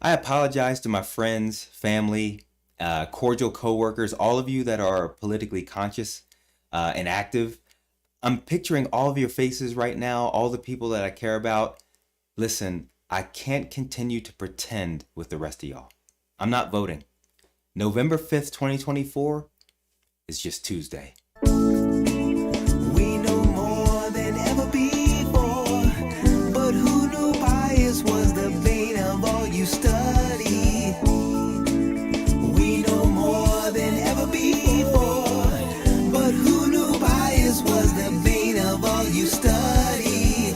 I apologize to my friends, family, cordial coworkers, all of you that are politically conscious and active. I'm picturing all of your faces right now, all the people that I care about. Listen, I can't continue to pretend with the rest of y'all. I'm not voting. November 5th, 2024 is just Tuesday. We know more than ever before, but who knew bias was the bane of all you study? We know more than ever before, but who knew bias was the bane of all you study?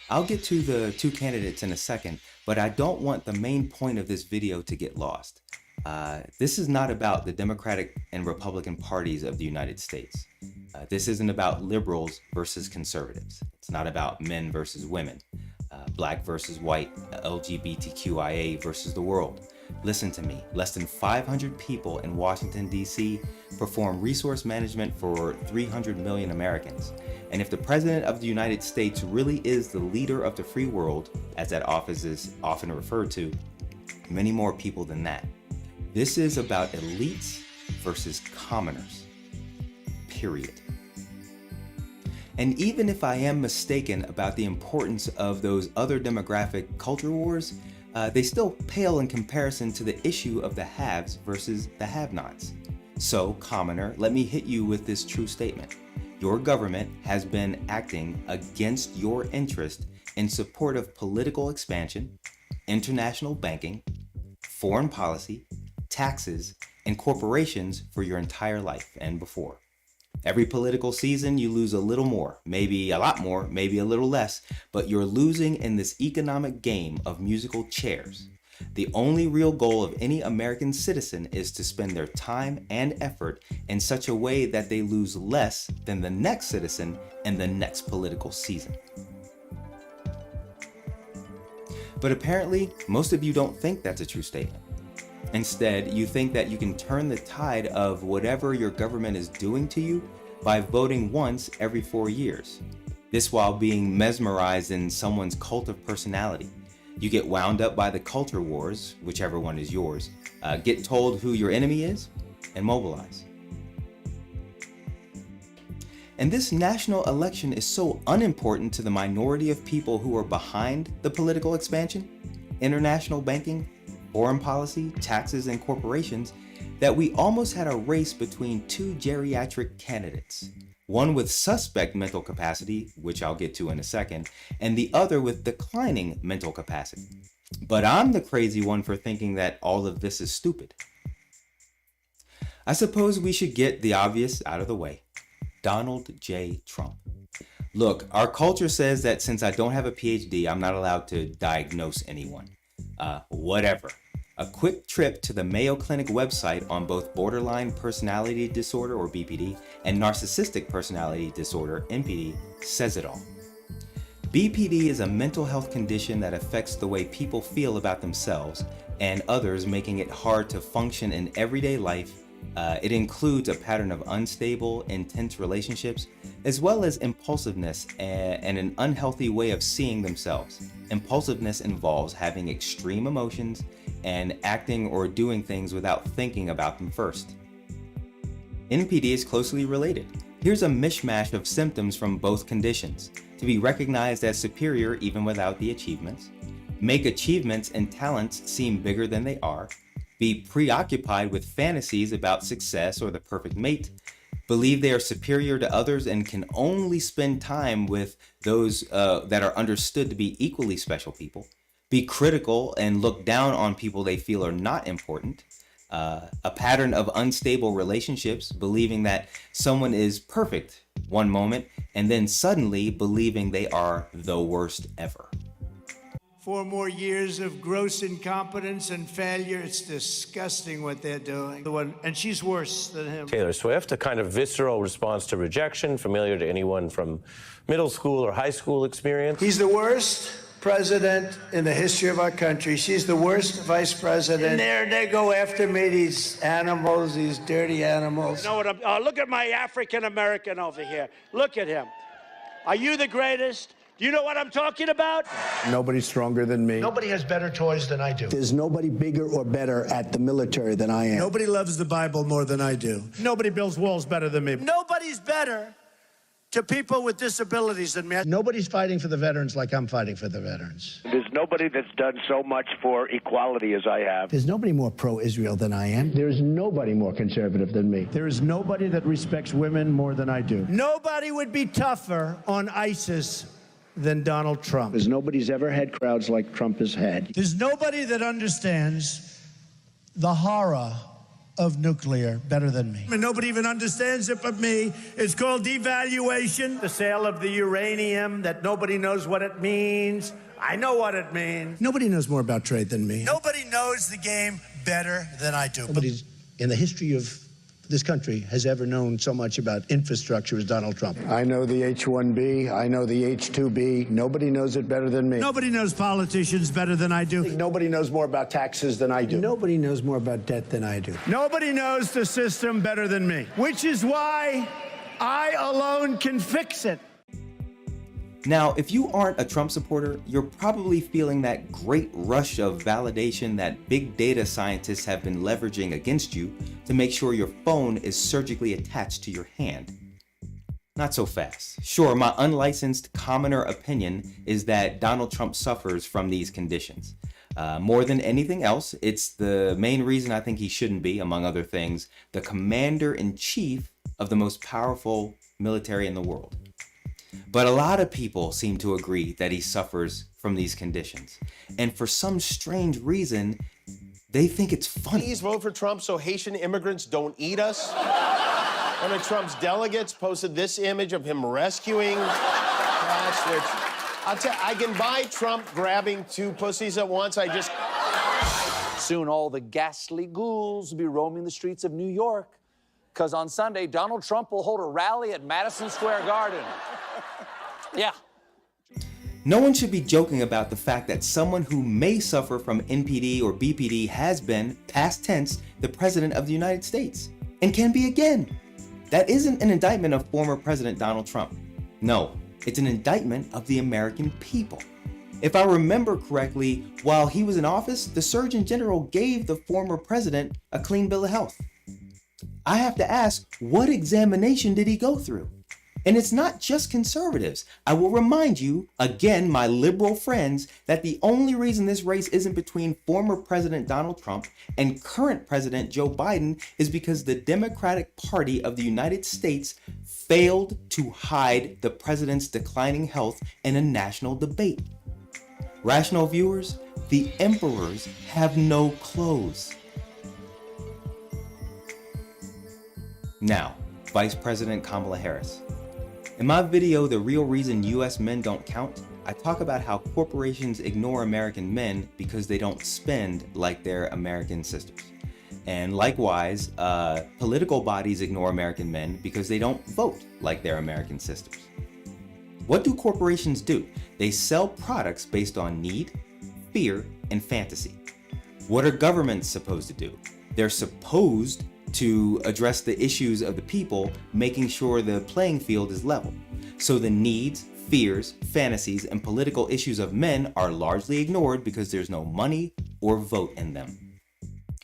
I'll get to the two candidates in a second, but I don't want the main point of this video to get lost. This is not about the Democratic and Republican parties of the United States. This isn't about liberals versus conservatives. It's not about men versus women, black versus white, LGBTQIA versus the world. Listen to me, less than 500 people in Washington, D.C. perform resource management for 300 million Americans. And if the President of the United States really is the leader of the free world, as that office is often referred to, many more people than that. This is about elites versus commoners, period. And even if I am mistaken about the importance of those other demographic culture wars, they still pale in comparison to the issue of the haves versus the have-nots. So, commoner, let me hit you with this true statement. Your government has been acting against your interest in support of political expansion, international banking, foreign policy, taxes, and corporations for your entire life and before. Every political season, you lose a little more, maybe a lot more, maybe a little less, but you're losing in this economic game of musical chairs. The only real goal of any American citizen is to spend their time and effort in such a way that they lose less than the next citizen in the next political season. But apparently, most of you don't think that's a true statement. Instead, you think that you can turn the tide of whatever your government is doing to you by voting once every 4 years. This while being mesmerized in someone's cult of personality. You get wound up by the culture wars, whichever one is yours, get told who your enemy is, and mobilize. And this national election is so unimportant to the minority of people who are behind the political expansion, international banking, foreign policy, taxes, and corporations, that we almost had a race between two geriatric candidates. One with suspect mental capacity, which I'll get to in a second, and the other with declining mental capacity. But I'm the crazy one for thinking that all of this is stupid. I suppose we should get the obvious out of the way. Donald J. Trump. Look, our culture says that since I don't have a PhD, I'm not allowed to diagnose anyone. Whatever. A quick trip to the Mayo Clinic website on both borderline personality disorder, or BPD, and narcissistic personality disorder, NPD, says it all. BPD is a mental health condition that affects the way people feel about themselves and others, making it hard to function in everyday life. It includes a pattern of unstable, intense relationships, as well as impulsiveness and an unhealthy way of seeing themselves. Impulsiveness involves having extreme emotions and acting or doing things without thinking about them first. NPD is closely related. Here's a mishmash of symptoms from both conditions. To be recognized as superior even without the achievements. Make achievements and talents seem bigger than they are. Be preoccupied with fantasies about success or the perfect mate. Believe they are superior to others and can only spend time with those that are understood to be equally special people. Be critical and look down on people they feel are not important. A pattern of unstable relationships, believing that someone is perfect one moment and then suddenly believing they are the worst ever. 4 more years of gross incompetence and failure. It's disgusting what they're doing. And she's worse than him. Taylor Swift, a kind of visceral response to rejection, familiar to anyone from middle school or high school experience. He's the worst, president in the history of our country. She's the worst vice president. And there they go after me, these animals, these dirty animals. You know what? Look at my African American over here. Look at him. Are you the greatest? Do you know what I'm talking about? Nobody's stronger than me. Nobody has better toys than I do. There's nobody bigger or better at the military than I am. Nobody loves the Bible more than I do. Nobody builds walls better than me. Nobody's better to people with disabilities than me. Nobody's fighting for the veterans like I'm fighting for the veterans. There's nobody that's done so much for equality as I have. There's nobody more pro-Israel than I am. There's nobody more conservative than me. There is nobody that respects women more than I do. Nobody would be tougher on ISIS than Donald Trump. There's nobody's ever had crowds like Trump has had. There's nobody that understands the horror of nuclear better than me. And nobody even understands it but me. It's called devaluation. The sale of the uranium that nobody knows what it means. I know what it means. Nobody knows more about trade than me. Nobody knows the game better than I do. Nobody in the history of this country has ever known so much about infrastructure as Donald Trump. I know the H-1B. I know the H-2B. Nobody knows it better than me. Nobody knows politicians better than I do. Nobody knows more about taxes than I do. Nobody knows more about debt than I do. Nobody knows the system better than me, which is why I alone can fix it. Now, if you aren't a Trump supporter, you're probably feeling that great rush of validation that big data scientists have been leveraging against you to make sure your phone is surgically attached to your hand. Not so fast. Sure, my unlicensed commoner opinion is that Donald Trump suffers from these conditions. More than anything else, it's the main reason I think he shouldn't be, among other things, the commander-in-chief of the most powerful military in the world. But a lot of people seem to agree that he suffers from these conditions. And for some strange reason, they think it's funny. Please vote for Trump so Haitian immigrants don't eat us. One of Trump's delegates posted this image of him rescuing cats, which I'll tell you, I can buy Trump grabbing two pussies at once. Soon all the ghastly ghouls will be roaming the streets of New York, because on Sunday, Donald Trump will hold a rally at Madison Square Garden. Yeah. No one should be joking about the fact that someone who may suffer from NPD or BPD has been, past tense, the President of the United States, and can be again. That isn't an indictment of former President Donald Trump. No, it's an indictment of the American people. If I remember correctly, while he was in office, the Surgeon General gave the former president a clean bill of health. I have to ask, what examination did he go through? And it's not just conservatives. I will remind you, again, my liberal friends, that the only reason this race isn't between former President Donald Trump and current President Joe Biden is because the Democratic Party of the United States failed to hide the president's declining health in a national debate. Rational viewers, the emperors have no clothes. Now, Vice President Kamala Harris. In my video, The Real Reason US Men Don't Count, I talk about how corporations ignore American men because they don't spend like their American sisters. And likewise, political bodies ignore American men because they don't vote like their American sisters. What do corporations do? They sell products based on need, fear, and fantasy. What are governments supposed to do? They're supposed to address the issues of the people, making sure the playing field is level. So the needs, fears, fantasies, and political issues of men are largely ignored because there's no money or vote in them.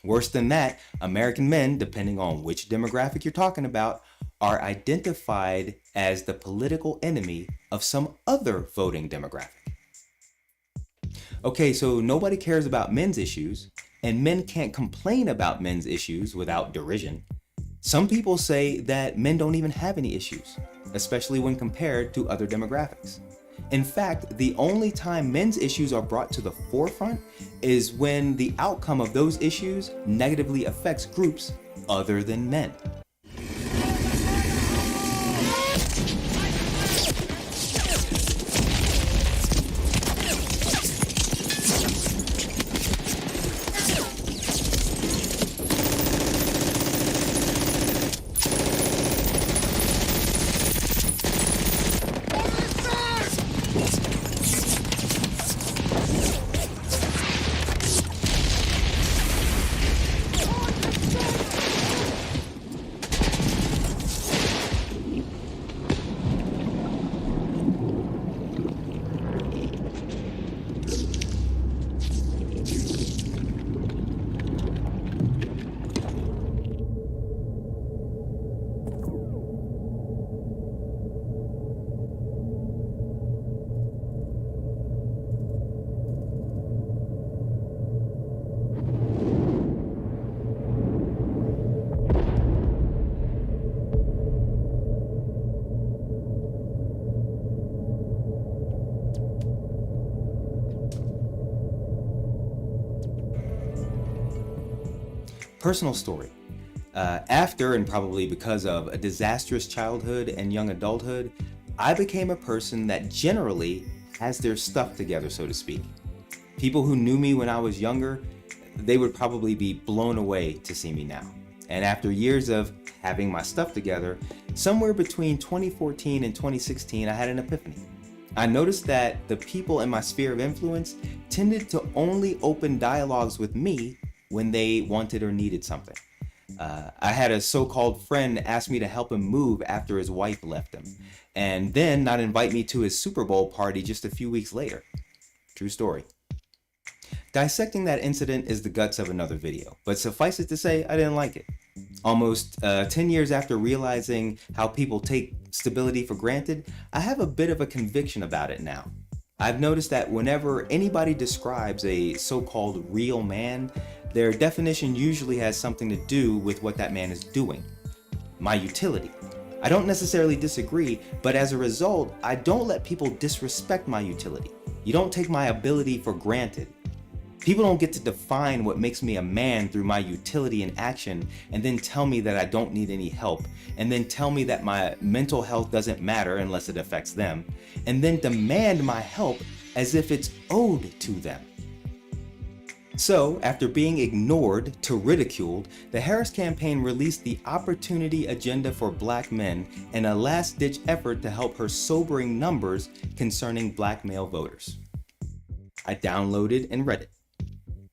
Worse than that, American men, depending on which demographic you're talking about, are identified as the political enemy of some other voting demographic. Okay, so nobody cares about men's issues, and men can't complain about men's issues without derision. Some people say that men don't even have any issues, especially when compared to other demographics. In fact, the only time men's issues are brought to the forefront is when the outcome of those issues negatively affects groups other than men. Personal story. After, and probably because of, a disastrous childhood and young adulthood, I became a person that generally has their stuff together, so to speak. People who knew me when I was younger, they would probably be blown away to see me now. And after years of having my stuff together, somewhere between 2014 and 2016, I had an epiphany. I noticed that the people in my sphere of influence tended to only open dialogues with me when they wanted or needed something. I had a so-called friend ask me to help him move after his wife left him, and then not invite me to his Super Bowl party just a few weeks later. True story. Dissecting that incident is the guts of another video, but suffice it to say, I didn't like it. Almost 10 years after realizing how people take stability for granted, I have a bit of a conviction about it now. I've noticed that whenever anybody describes a so-called real man, their definition usually has something to do with what that man is doing. My utility. I don't necessarily disagree, but as a result, I don't let people disrespect my utility. You don't take my ability for granted. People don't get to define what makes me a man through my utility in action and then tell me that I don't need any help, and then tell me that my mental health doesn't matter unless it affects them, and then demand my help as if it's owed to them. So, after being ignored to ridiculed, the Harris campaign released the Opportunity Agenda for Black Men in a last-ditch effort to help her sobering numbers concerning black male voters. I downloaded and read it.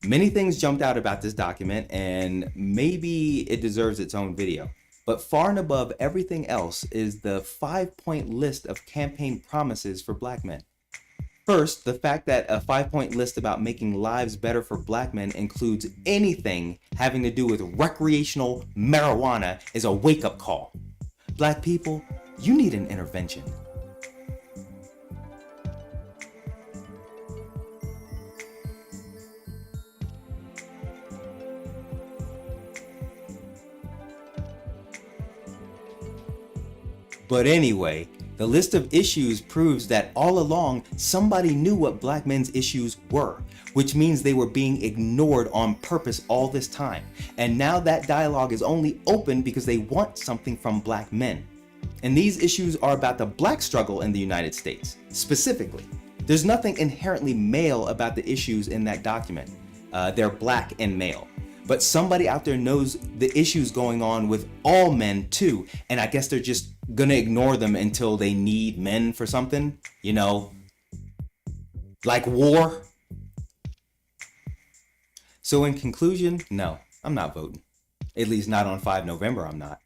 Many things jumped out about this document, and maybe it deserves its own video. But far and above everything else is the 5-point list of campaign promises for black men. First, the fact that a 5-point list about making lives better for black men includes anything having to do with recreational marijuana is a wake-up call. Black people, you need an intervention. But anyway, the list of issues proves that all along somebody knew what black men's issues were, which means they were being ignored on purpose all this time. And now that dialogue is only open because they want something from black men. And these issues are about the black struggle in the United States, specifically. There's nothing inherently male about the issues in that document. They're black and male. But somebody out there knows the issues going on with all men too, and I guess they're just gonna ignore them until they need men for something, you know, like war. So in conclusion, no, I'm not voting. At least not on 5 November, I'm not.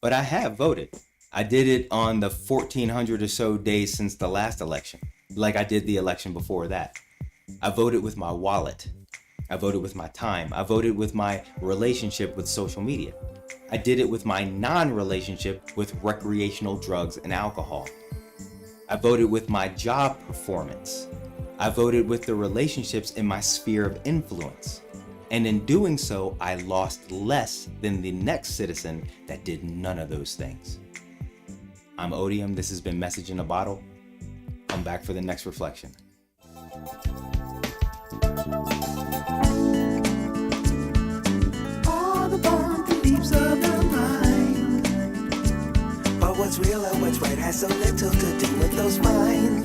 But I have voted. I did it on the 1,400 or so days since the last election, like I did the election before that. I voted with my wallet. I voted with my time. I voted with my relationship with social media. I did it with my non-relationship with recreational drugs and alcohol. I voted with my job performance. I voted with the relationships in my sphere of influence. And in doing so, I lost less than the next citizen that did none of those things. I'm Odium. This has been Message in a Bottle. Come back for the next reflection. What's real or what's right has so little to do with those minds.